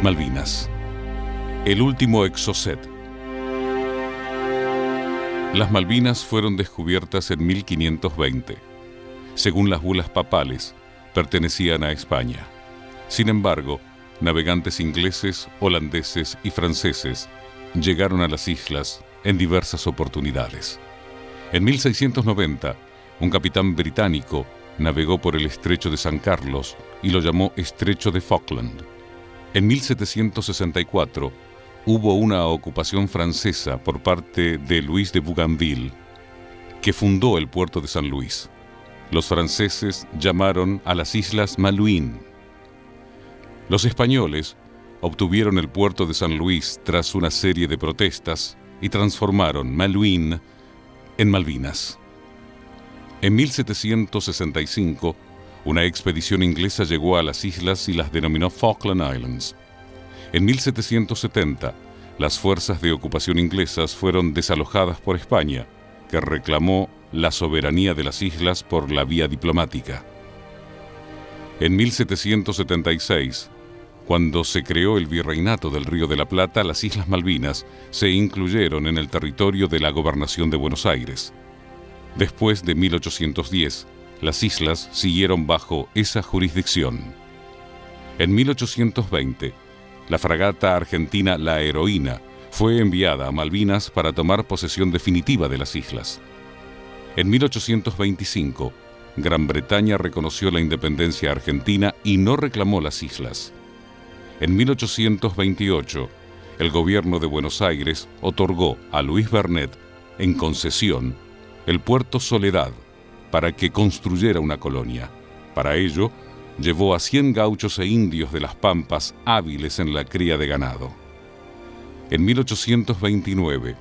Malvinas. El último Exocet. Las Malvinas fueron descubiertas en 1520. Según las bulas papales, pertenecían a España. Sin embargo, navegantes ingleses, holandeses y franceses llegaron a las islas en diversas oportunidades. En 1690, un capitán británico navegó por el estrecho de San Carlos y lo llamó Estrecho de Falkland. En 1764 hubo una ocupación francesa por parte de Luis de Bougainville, que fundó el puerto de San Luis. Los franceses llamaron a las islas Malouines. Los españoles obtuvieron el puerto de San Luis tras una serie de protestas y transformaron Malouines en Malvinas. En 1765, una expedición inglesa llegó a las islas y las denominó Falkland Islands. En 1770, las fuerzas de ocupación inglesas fueron desalojadas por España, que reclamó la soberanía de las islas por la vía diplomática. En 1776, cuando se creó el Virreinato del Río de la Plata, las Islas Malvinas se incluyeron en el territorio de la Gobernación de Buenos Aires. Después de 1810, las islas siguieron bajo esa jurisdicción. En 1820, la fragata argentina La Heroína fue enviada a Malvinas para tomar posesión definitiva de las islas. En 1825, Gran Bretaña reconoció la independencia argentina y no reclamó las islas. En 1828, el gobierno de Buenos Aires otorgó a Luis Bernet, en concesión, el puerto Soledad, para que construyera una colonia. Para ello, llevó a 100 gauchos e indios de las Pampas hábiles en la cría de ganado. En 1829,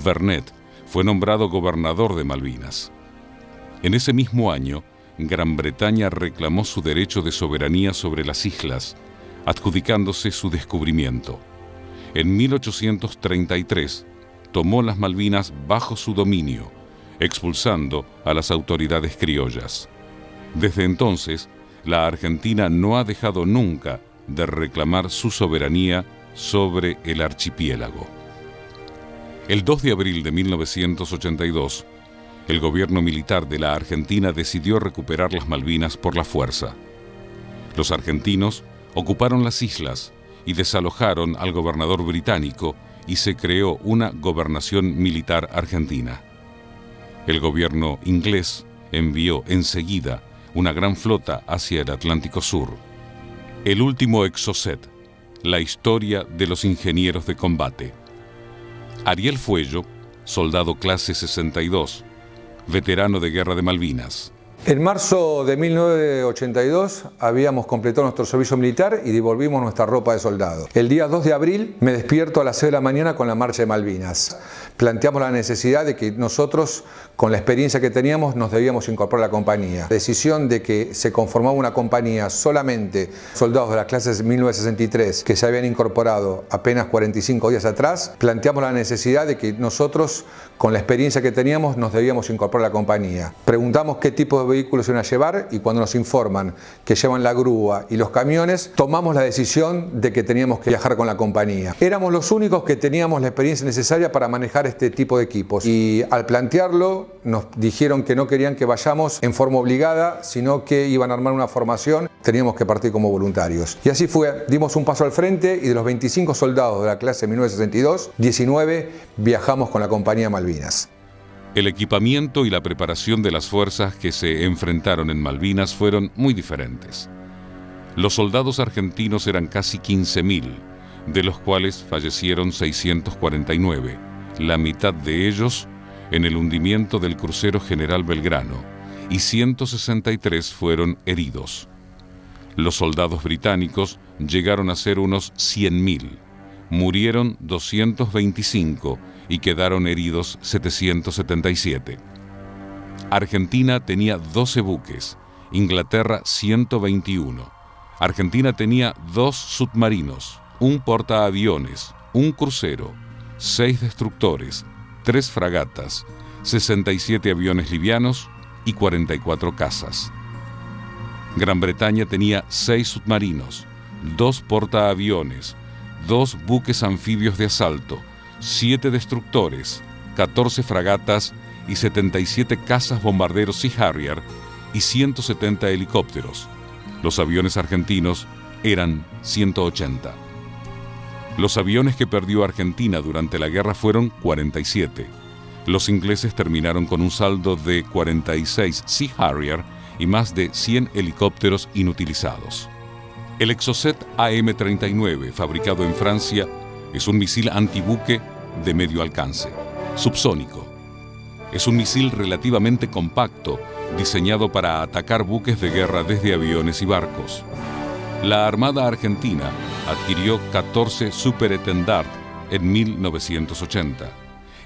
Bernet fue nombrado gobernador de Malvinas. En ese mismo año, Gran Bretaña reclamó su derecho de soberanía sobre las islas, adjudicándose su descubrimiento. En 1833, tomó las Malvinas bajo su dominio, expulsando a las autoridades criollas. Desde entonces, la Argentina no ha dejado nunca de reclamar su soberanía sobre el archipiélago. El 2 de abril de 1982, el gobierno militar de la Argentina decidió recuperar las Malvinas por la fuerza. Los argentinos ocuparon las islas y desalojaron al gobernador británico y se creó una gobernación militar argentina. El gobierno inglés envió enseguida una gran flota hacia el Atlántico Sur. El último Exocet, la historia de los ingenieros de combate. Ariel Fuello, soldado clase 62, veterano de Guerra de Malvinas. En marzo de 1982 habíamos completado nuestro servicio militar y devolvimos nuestra ropa de soldado. El día 2 de abril me despierto a las 6 de la mañana con la marcha de Malvinas. Planteamos la necesidad de que nosotros, con la experiencia que teníamos, nos debíamos incorporar a la compañía. La decisión de que se conformaba una compañía solamente soldados de las clases 1963 que se habían incorporado apenas 45 días atrás, planteamos la necesidad de que nosotros, con la experiencia que teníamos, nos debíamos incorporar a la compañía. Preguntamos qué tipo de vehículos iban a llevar y cuando nos informan que llevan la grúa y los camiones, tomamos la decisión de que teníamos que viajar con la compañía. Éramos los únicos que teníamos la experiencia necesaria para manejar este tipo de equipos y al plantearlo nos dijeron que no querían que vayamos en forma obligada, sino que iban a armar una formación, teníamos que partir como voluntarios. Y así fue, dimos un paso al frente y de los 25 soldados de la clase 1962, 19 viajamos con la compañía Malvinas. El equipamiento y la preparación de las fuerzas que se enfrentaron en Malvinas fueron muy diferentes. Los soldados argentinos eran casi 15.000, de los cuales fallecieron 649, la mitad de ellos en el hundimiento del crucero General Belgrano, y 163 fueron heridos. Los soldados británicos llegaron a ser unos 100.000, murieron 225 y quedaron heridos 777. Argentina tenía 12 buques, Inglaterra 121. Argentina tenía 2 submarinos, un portaaviones, un crucero, 6 destructores, 3 fragatas, 67 aviones livianos y 44 cazas. Gran Bretaña tenía 6 submarinos, 2 portaaviones, 2 buques anfibios de asalto, 7 destructores, 14 fragatas y 77 cazas bombarderos Sea Harrier y 170 helicópteros. Los aviones argentinos eran 180. Los aviones que perdió Argentina durante la guerra fueron 47. Los ingleses terminaron con un saldo de 46 Sea Harrier y más de 100 helicópteros inutilizados. El Exocet AM-39, fabricado en Francia, es un misil antibuque de medio alcance, subsónico. Es un misil relativamente compacto, diseñado para atacar buques de guerra desde aviones y barcos. La Armada Argentina adquirió 14 Superétendard en 1980.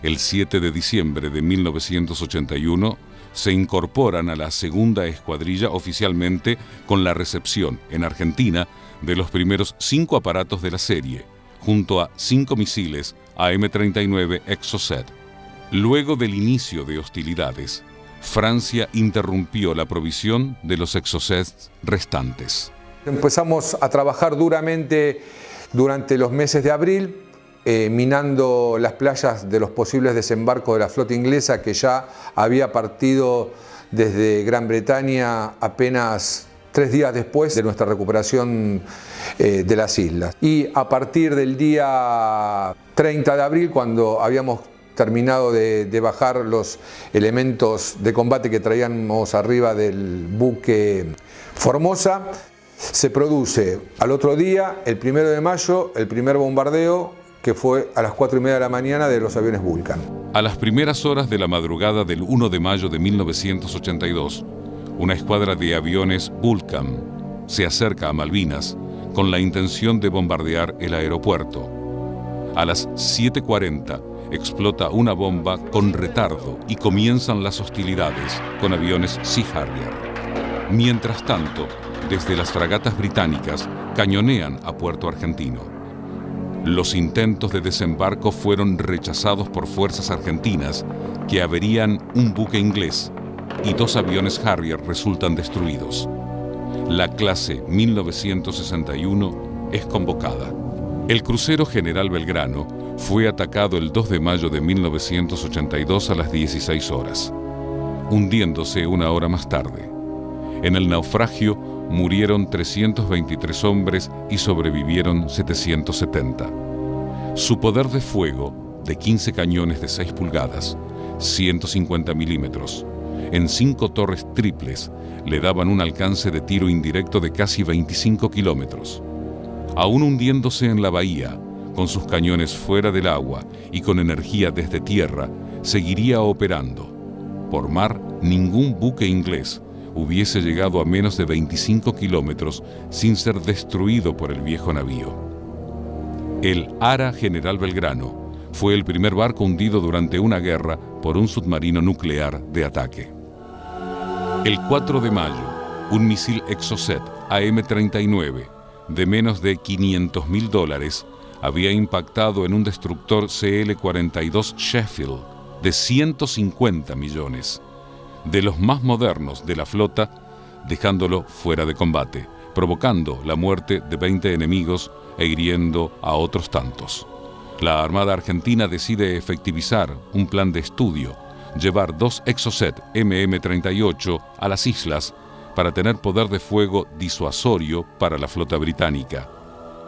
El 7 de diciembre de 1981 se incorporan a la segunda escuadrilla oficialmente con la recepción en Argentina de los primeros 5 aparatos de la serie, junto a 5 misiles AM-39 Exocet. Luego del inicio de hostilidades, Francia interrumpió la provisión de los Exocets restantes. Empezamos a trabajar duramente durante los meses de abril, minando las playas de los posibles desembarcos de la flota inglesa que ya había partido desde Gran Bretaña apenas 3 días después de nuestra recuperación de las islas. Y a partir del día 30 de abril, cuando habíamos terminado de bajar los elementos de combate que traíamos arriba del buque Formosa, se produce al otro día, el 1 de mayo, el primer bombardeo, que fue a las 4:30 de la mañana de los aviones Vulcan. A las primeras horas de la madrugada del 1 de mayo de 1982, una escuadra de aviones Vulcan se acerca a Malvinas con la intención de bombardear el aeropuerto. A las 7:40 explota una bomba con retardo y comienzan las hostilidades con aviones Sea Harrier. Mientras tanto, desde las fragatas británicas cañonean a Puerto Argentino. Los intentos de desembarco fueron rechazados por fuerzas argentinas que averían un buque inglés y 2 aviones Harrier resultan destruidos. La clase 1961 es convocada. El crucero General Belgrano fue atacado el 2 de mayo de 1982 a las 16 horas, hundiéndose 1 hora más tarde. En el naufragio murieron 323 hombres y sobrevivieron 770. Su poder de fuego, de 15 cañones de 6 pulgadas, 150 milímetros, en 5 torres triples, le daban un alcance de tiro indirecto de casi 25 kilómetros. Aún hundiéndose en la bahía, con sus cañones fuera del agua y con energía desde tierra, seguiría operando. Por mar, ningún buque inglés hubiese llegado a menos de 25 kilómetros sin ser destruido por el viejo navío. El Ara General Belgrano fue el primer barco hundido durante una guerra por un submarino nuclear de ataque. El 4 de mayo, un misil Exocet AM-39 de menos de $500.000 había impactado en un destructor CL-42 Sheffield de 150 millones. De los más modernos de la flota, dejándolo fuera de combate, provocando la muerte de 20 enemigos e hiriendo a otros tantos. La Armada Argentina decide efectivizar un plan de estudio, llevar 2 Exocet MM-38 a las islas para tener poder de fuego disuasorio para la flota británica.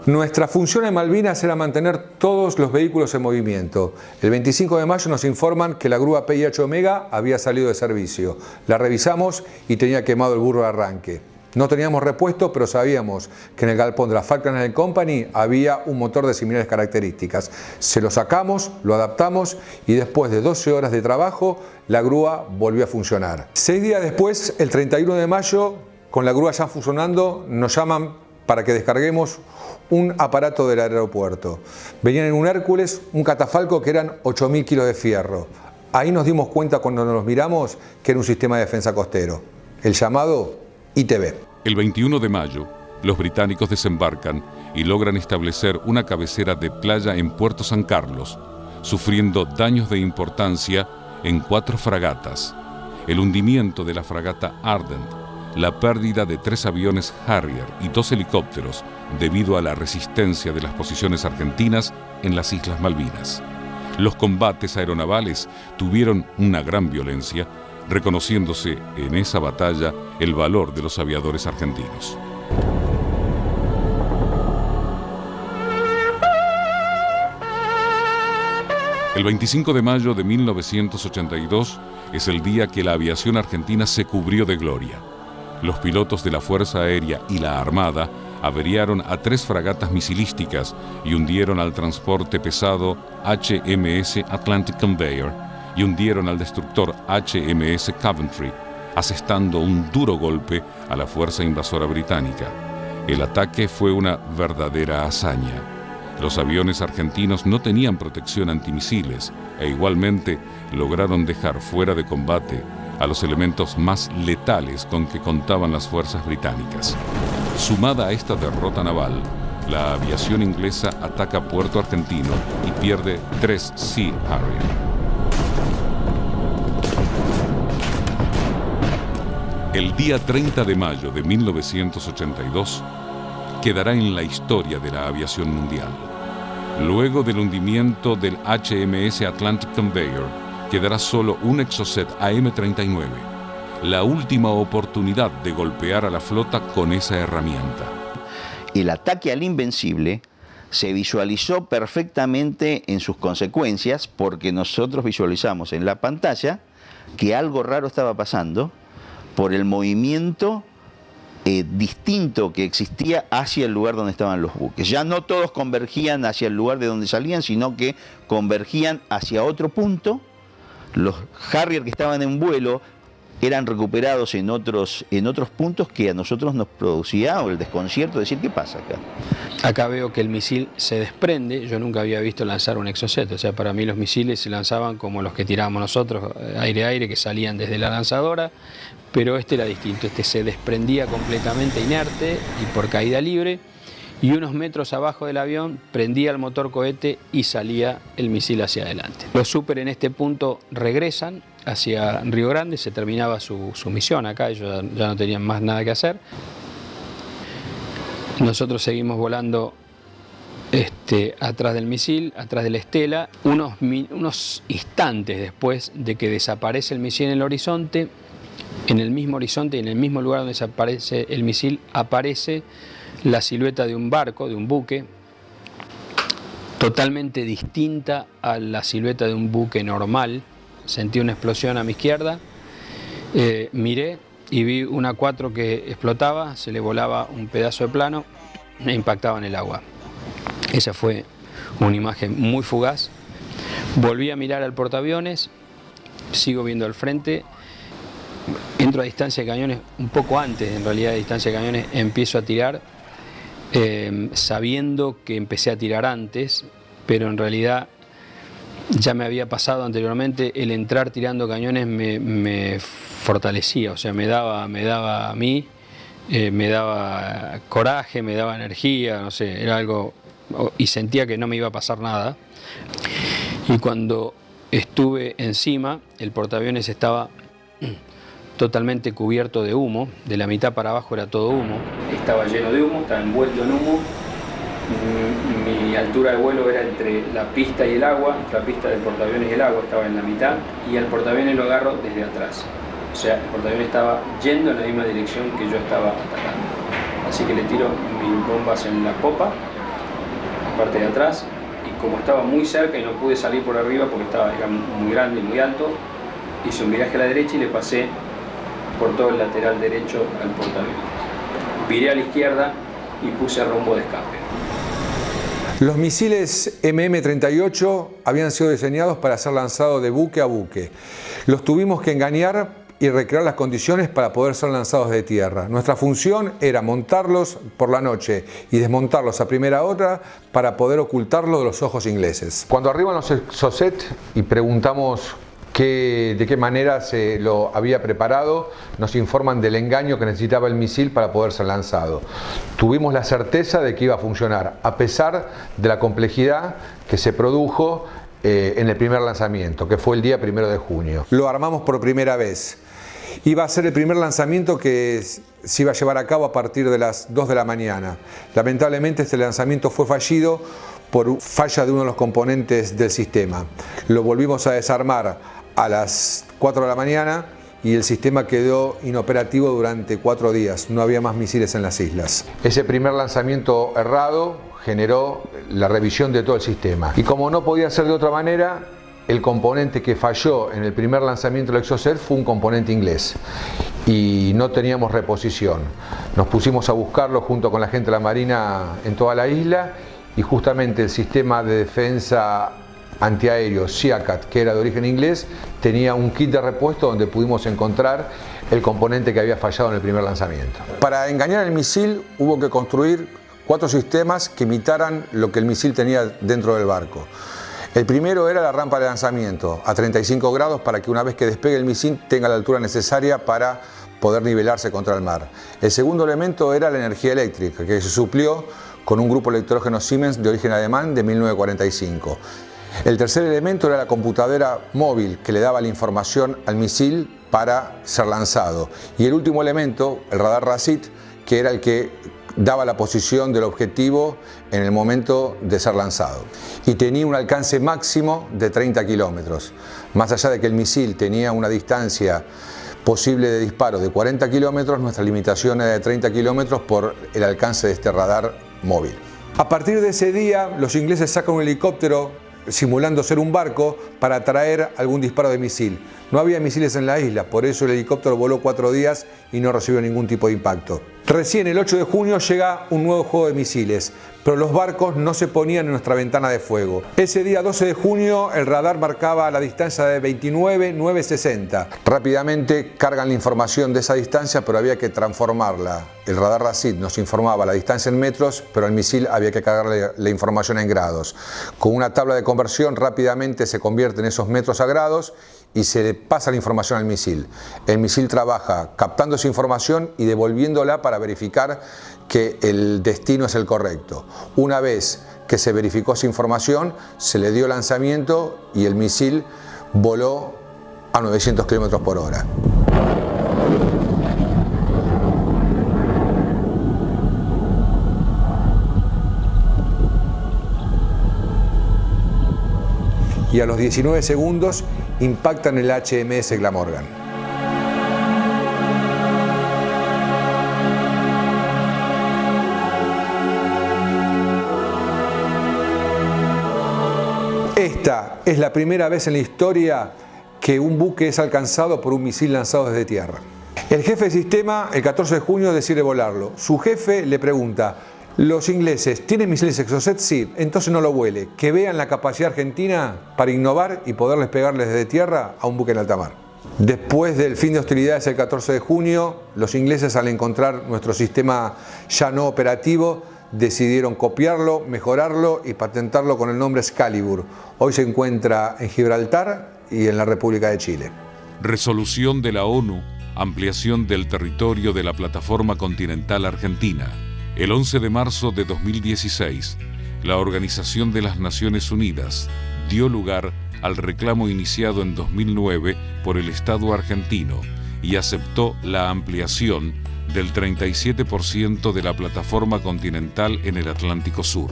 Nuestra función en Malvinas era mantener todos los vehículos en movimiento. El 25 de mayo nos informan que la grúa PIH Omega había salido de servicio. La revisamos y tenía quemado el burro de arranque. No teníamos repuesto, pero sabíamos que en el galpón de la Falkland Company había un motor de similares características. Se lo sacamos, lo adaptamos y después de 12 horas de trabajo, la grúa volvió a funcionar. 6 días después, el 31 de mayo, con la grúa ya funcionando, nos llaman para que descarguemos un aparato del aeropuerto. Venían en un Hércules, un catafalco que eran 8.000 kilos de fierro. Ahí nos dimos cuenta cuando nos miramos que era un sistema de defensa costero, el llamado ITB. El 21 de mayo, los británicos desembarcan y logran establecer una cabecera de playa en Puerto San Carlos, sufriendo daños de importancia en 4 fragatas. El hundimiento de la fragata Ardent la pérdida de 3 aviones Harrier y 2 helicópteros debido a la resistencia de las posiciones argentinas en las Islas Malvinas. Los combates aeronavales tuvieron una gran violencia, reconociéndose en esa batalla el valor de los aviadores argentinos. El 25 de mayo de 1982 es el día que la aviación argentina se cubrió de gloria. Los pilotos de la Fuerza Aérea y la Armada averiaron a 3 fragatas misilísticas y hundieron al transporte pesado HMS Atlantic Conveyor y hundieron al destructor HMS Coventry, asestando un duro golpe a la fuerza invasora británica. El ataque fue una verdadera hazaña. Los aviones argentinos no tenían protección antimisiles e igualmente lograron dejar fuera de combate a los elementos más letales con que contaban las fuerzas británicas. Sumada a esta derrota naval, la aviación inglesa ataca Puerto Argentino y pierde 3 Sea Harrier. El día 30 de mayo de 1982 quedará en la historia de la aviación mundial. Luego del hundimiento del HMS Atlantic Conveyor, quedará solo un Exocet AM-39, la última oportunidad de golpear a la flota con esa herramienta. El ataque al Invencible se visualizó perfectamente en sus consecuencias porque nosotros visualizamos en la pantalla que algo raro estaba pasando por el movimiento distinto que existía hacia el lugar donde estaban los buques. Ya no todos convergían hacia el lugar de donde salían, sino que convergían hacia otro punto. Los Harrier que estaban en vuelo eran recuperados en otros puntos que a nosotros nos producía el desconcierto de decir, ¿qué pasa acá? Acá veo que el misil se desprende. Yo nunca había visto lanzar un Exocet, o sea, para mí los misiles se lanzaban como los que tirábamos nosotros, aire-aire, que salían desde la lanzadora, pero este era distinto, este se desprendía completamente inerte y por caída libre, y unos metros abajo del avión prendía el motor cohete y salía el misil hacia adelante. Los Super en este punto regresan hacia Río Grande, se terminaba su misión acá, ellos ya no tenían más nada que hacer. Nosotros seguimos volando atrás del misil, atrás de la estela. Unos instantes después de que desaparece el misil en el horizonte, en el mismo horizonte y en el mismo lugar donde desaparece el misil, aparece la silueta de un barco, de un buque, totalmente distinta a la silueta de un buque normal. Sentí una explosión a mi izquierda, miré y vi una 4 que explotaba, se le volaba un pedazo de plano e impactaba en el agua. Esa fue una imagen muy fugaz. Volví a mirar al portaaviones, sigo viendo al frente, entro a distancia de cañones, un poco antes en realidad de distancia de cañones, empiezo a tirar, sabiendo que empecé a tirar antes, pero en realidad ya me había pasado anteriormente. El entrar tirando cañones me fortalecía, o sea, me daba a mí, me daba coraje, me daba energía, no sé, era algo, y sentía que no me iba a pasar nada. Y cuando estuve encima, el portaaviones estaba totalmente cubierto de humo, de la mitad para abajo era todo humo. Estaba lleno de humo, estaba envuelto en humo. Mi altura de vuelo era entre la pista y el agua, la pista del portaaviones y el agua estaba en la mitad, y al portaaviones lo agarro desde atrás. O sea, el portaaviones estaba yendo en la misma dirección que yo estaba atacando. Así que le tiro mis bombas en la popa, parte de atrás, y como estaba muy cerca y no pude salir por arriba porque era muy grande y muy alto, hice un viraje a la derecha y le pasé por todo el lateral derecho al portaaviones. Viré a la izquierda y puse rumbo de escape. Los misiles MM-38 habían sido diseñados para ser lanzados de buque a buque. Los tuvimos que engañar y recrear las condiciones para poder ser lanzados de tierra. Nuestra función era montarlos por la noche y desmontarlos a primera hora para poder ocultarlos de los ojos ingleses. Cuando arriban los Exocet y preguntamos de qué manera se lo había preparado, nos informan del engaño que necesitaba el misil para poder ser lanzado. Tuvimos la certeza de que iba a funcionar, a pesar de la complejidad que se produjo en el primer lanzamiento, que fue el día 1 de junio. Lo armamos por primera vez Iba a ser el primer lanzamiento que se iba a llevar a cabo a partir de las 2 de la mañana. Lamentablemente este lanzamiento fue fallido por falla de uno de los componentes del sistema. Lo volvimos a desarmar a las 4 de la mañana y el sistema quedó inoperativo durante 4 días. No había más misiles en las islas. Ese primer lanzamiento errado generó la revisión de todo el sistema. Y como no podía ser de otra manera, el componente que falló en el primer lanzamiento del Exocet fue un componente inglés y no teníamos reposición. Nos pusimos a buscarlo junto con la gente de la Marina en toda la isla y justamente el sistema de defensa antiaéreo SEACAT, que era de origen inglés, tenía un kit de repuesto donde pudimos encontrar el componente que había fallado en el primer lanzamiento. Para engañar el misil hubo que construir 4 sistemas que imitaran lo que el misil tenía dentro del barco. El primero era la rampa de lanzamiento a 35 grados para que una vez que despegue el misil tenga la altura necesaria para poder nivelarse contra el mar. El segundo elemento era la energía eléctrica, que se suplió con un grupo electrógeno Siemens de origen alemán de 1945. El tercer elemento era la computadora móvil que le daba la información al misil para ser lanzado. Y el último elemento, el radar RASIT, que era el que daba la posición del objetivo en el momento de ser lanzado. Y tenía un alcance máximo de 30 kilómetros. Más allá de que el misil tenía una distancia posible de disparo de 40 kilómetros, nuestra limitación era de 30 kilómetros por el alcance de este radar móvil. A partir de ese día, los ingleses sacan un helicóptero simulando ser un barco para traer algún disparo de misil. No había misiles en la isla, por eso el helicóptero voló 4 días y no recibió ningún tipo de impacto. Recién el 8 de junio llega un nuevo juego de misiles, pero los barcos no se ponían en nuestra ventana de fuego. Ese día 12 de junio el radar marcaba la distancia de 29,960. Rápidamente cargan la información de esa distancia, pero había que transformarla. El radar RASIT nos informaba la distancia en metros, pero al misil había que cargarle la información en grados. Con una tabla de conversión rápidamente se convierten esos metros a grados y se le pasa la información al misil. El misil trabaja captando esa información y devolviéndola para verificar que el destino es el correcto. Una vez que se verificó esa información, se le dio lanzamiento y el misil voló a 900 km por hora. Y a los 19 segundos impactan el HMS Glamorgan. Esta es la primera vez en la historia que un buque es alcanzado por un misil lanzado desde tierra. El jefe de sistema, el 14 de junio, decide volarlo. Su jefe le pregunta: ¿los ingleses tienen misiles Exocet? Sí, entonces no lo vuele. Que vean la capacidad argentina para innovar y poderles pegarles desde tierra a un buque en alta mar. Después del fin de hostilidades el 14 de junio, los ingleses, al encontrar nuestro sistema ya no operativo, decidieron copiarlo, mejorarlo y patentarlo con el nombre Excalibur. Hoy se encuentra en Gibraltar y en la República de Chile. Resolución de la ONU, ampliación del territorio de la plataforma continental argentina. El 11 de marzo de 2016, la Organización de las Naciones Unidas dio lugar al reclamo iniciado en 2009 por el Estado argentino y aceptó la ampliación del 37% de la plataforma continental en el Atlántico Sur.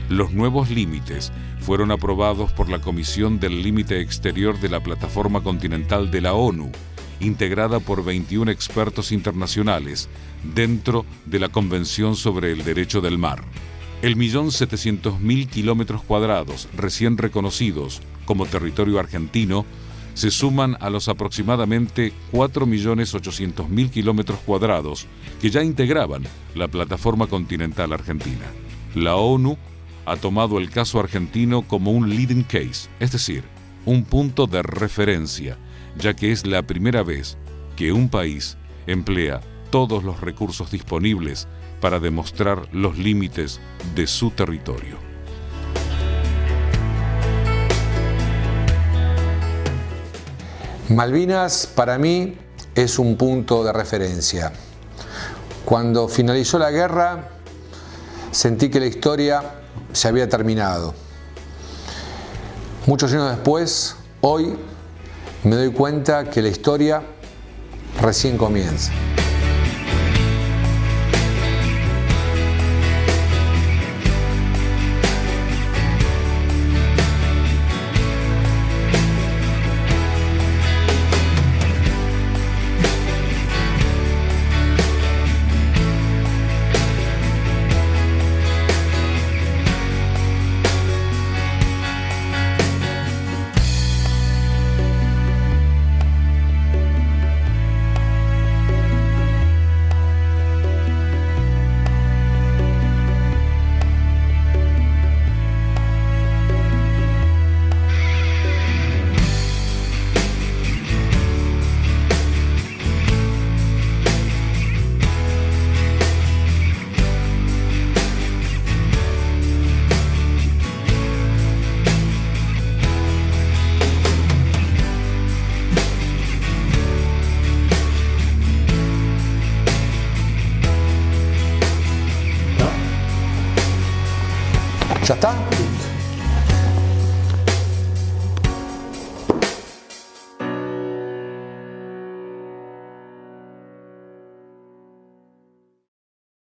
Los nuevos límites fueron aprobados por la Comisión del Límite Exterior de la Plataforma Continental de la ONU, integrada por 21 expertos internacionales dentro de la Convención sobre el Derecho del Mar. El 1.700.000 kilómetros cuadrados recién reconocidos como territorio argentino se suman a los aproximadamente 4.800.000 kilómetros cuadrados que ya integraban la plataforma continental argentina. La ONU ha tomado el caso argentino como un leading case, es decir, un punto de referencia, ya que es la primera vez que un país emplea todos los recursos disponibles para demostrar los límites de su territorio. Malvinas para mí es un punto de referencia. Cuando finalizó la guerra, sentí que la historia se había terminado. Muchos años después, hoy, me doy cuenta que la historia recién comienza. ¿Ya está?